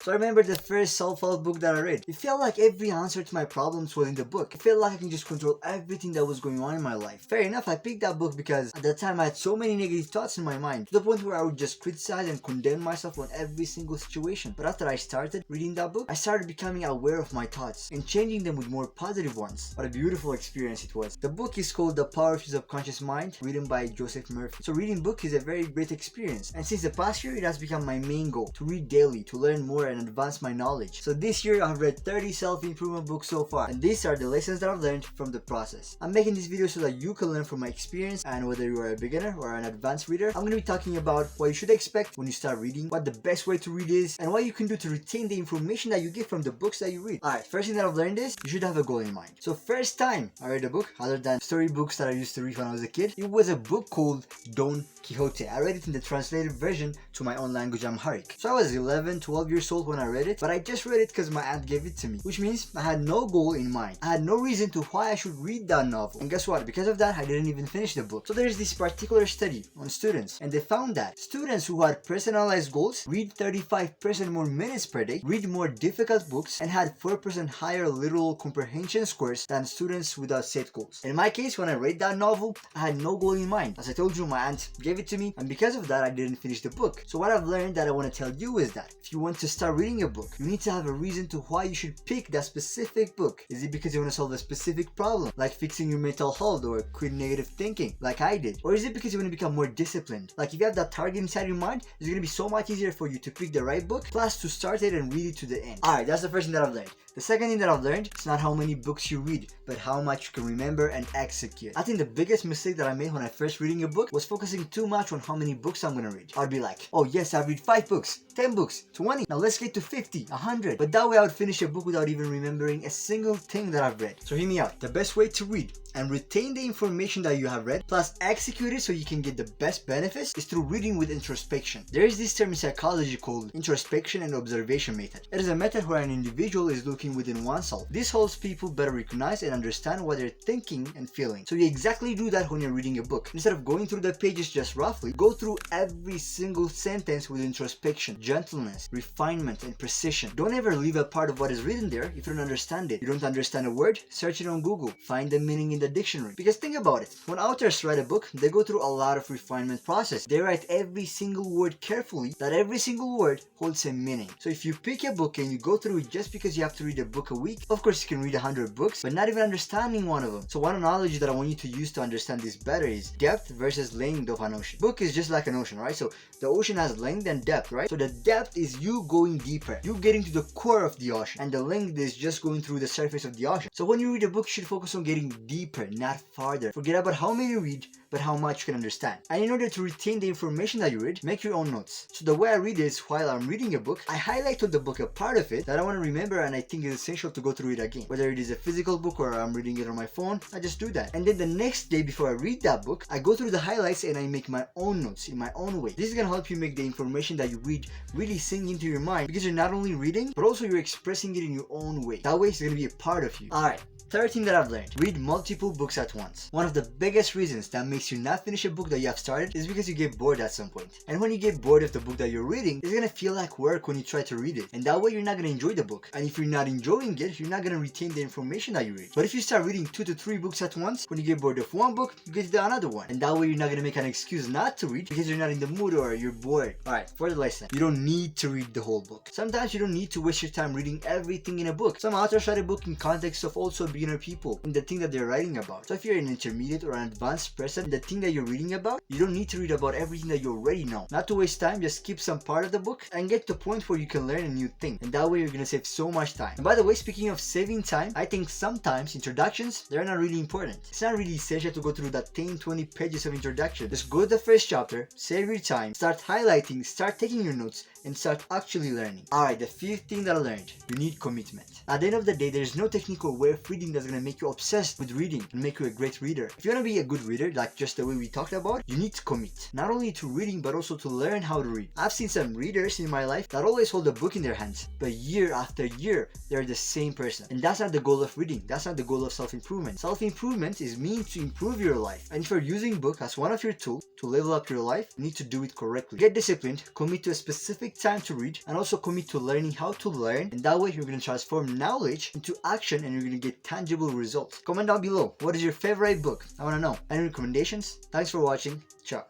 So I remember the first self-help book that I read. It felt like every answer to my problems was in the book. It felt like I can just control everything that was going on in my life. Fair enough, I picked that book because at that time I had so many negative thoughts in my mind, to the point where I would just criticize and condemn myself on every single situation. But after I started reading that book, I started becoming aware of my thoughts and changing them with more positive ones. What a beautiful experience it was. The book is called The Power of Your Subconscious Mind, written by Joseph Murphy. So reading book is a very great experience, and since the past year it has become my main goal to read daily, to learn more and advance my knowledge. So this year I've read 30 self-improvement books so far, and these are the lessons that I've learned from the process. I'm making this video so that you can learn from my experience, and whether you are a beginner or an advanced reader, I'm going to be talking about what you should expect when you start reading, what the best way to read is, and what you can do to retain the information that you get from the books that you read. Alright, first thing that I've learned is you should have a goal in mind. So first time I read a book, other than story books that I used to read when I was a kid, it was a book called Don Quixote. I read it in the translated version to my own language, Amharic. So I was 11, 12 years old when I read it, but I just read it because my aunt gave it to me, which means I had no goal in mind. I had no reason to why I should read that novel. And guess what? Because of that, I didn't even finish the book. So there's this particular study on students, and they found that students who had personalized goals read 35% more minutes per day, read more difficult books, and had 4% higher literal comprehension scores than students without set goals. In my case, when I read that novel, I had no goal in mind. As I told you, my aunt gave it to me, and because of that, I didn't finish the book. So what I've learned that I want to tell you is that if you want to start reading a book, you need to have a reason to why you should pick that specific book. Is it because you want to solve a specific problem, like fixing your mental health or quit negative thinking, like I did? Or is it because you want to become more disciplined? Like if you have that target inside your mind, it's going to be so much easier for you to pick the right book, plus to start it and read it to the end. Alright, that's the first thing that I've learned. The second thing that I've learned is not how many books you read, but how much you can remember and execute. I think the biggest mistake that I made when I first reading a book was focusing too much on how many books I'm gonna read. I'd be like, oh yes, I've read 5 books, 10 books, 20, now let's get to 50, 100. But that way I would finish a book without even remembering a single thing that I've read. So hear me out. The best way to read and retain the information that you have read, plus execute it so you can get the best benefits, is through reading with introspection. There is this term in psychology called introspection and observation method. It is a method where an individual is looking within oneself. This helps people better recognize and understand what they're thinking and feeling. So you exactly do that when you're reading a book. Instead of going through the pages just roughly, go through every single sentence with introspection, gentleness, refinement, and precision. Don't ever leave a part of what is written there if you don't understand it. You don't understand a word? Search it on Google. Find the meaning in the dictionary. Because think about it, when authors write a book, they go through a lot of refinement process. They write every single word carefully, that every single word holds a meaning. So if you pick a book and you go through it just because you have to read a book a week, of course you can read 100 books, but not even understanding one of them. So one analogy that I want you to use to understand this better is depth versus length of an ocean. Book is just like an ocean, right? So the ocean has length and depth, right? So the depth is you going deeper, you getting to the core of the ocean, and the length is just going through the surface of the ocean. So when you read a book, you should focus on getting deeper, not farther. Forget about how many you read, but how much you can understand. And in order to retain the information that you read, make your own notes. So the way I read is, while I'm reading a book, I highlight on the book a part of it that I want to remember and I think is essential to go through it again. Whether it is a physical book or I'm reading it on my phone, I just do that. And then the next day before I read that book, I go through the highlights and I make my own notes in my own way. This is gonna help you make the information that you read really sink into your mind, because you're not only reading, but also you're expressing it in your own way. That way it's gonna be a part of you. Alright. Third thing that I've learned, read multiple books at once. One of the biggest reasons that makes you not finish a book that you have started is because you get bored at some point. And when you get bored of the book that you're reading, it's gonna feel like work when you try to read it. And that way you're not gonna enjoy the book. And if you're not enjoying it, you're not gonna retain the information that you read. But if you start reading 2 to 3 books at once, when you get bored of one book, you get to another one. And that way you're not gonna make an excuse not to read because you're not in the mood or you're bored. Alright, for the lesson, you don't need to read the whole book. Sometimes you don't need to waste your time reading everything in a book. Some authors write a book in context of also beginner people and the thing that they're writing about. So if you're an intermediate or an advanced person, the thing that you're reading about, you don't need to read about everything that you already know. Not to waste time, just skip some part of the book and get to the point where you can learn a new thing. And that way you're gonna save so much time. And by the way, speaking of saving time, I think sometimes introductions, they're not really important. It's not really essential to go through that 10-20 pages of introduction. Just go to the first chapter, save your time, start highlighting, start taking your notes, and start actually learning. Alright, the fifth thing that I learned, you need commitment. At the end of the day, there's no technical way of reading that's gonna make you obsessed with reading and make you a great reader. If you wanna be a good reader, like just the way we talked about, you need to commit. Not only to reading, but also to learn how to read. I've seen some readers in my life that always hold a book in their hands, but year after year, they're the same person. And that's not the goal of reading. That's not the goal of self-improvement. Self-improvement is meant to improve your life. And if you're using book as one of your tools to level up your life, you need to do it correctly. Get disciplined, commit to a specific Take time to read and also commit to learning how to learn, and that way you're going to transform knowledge into action and you're going to get tangible results. Comment down below, what is your favorite book? I want to know. Any recommendations? Thanks for watching. Ciao.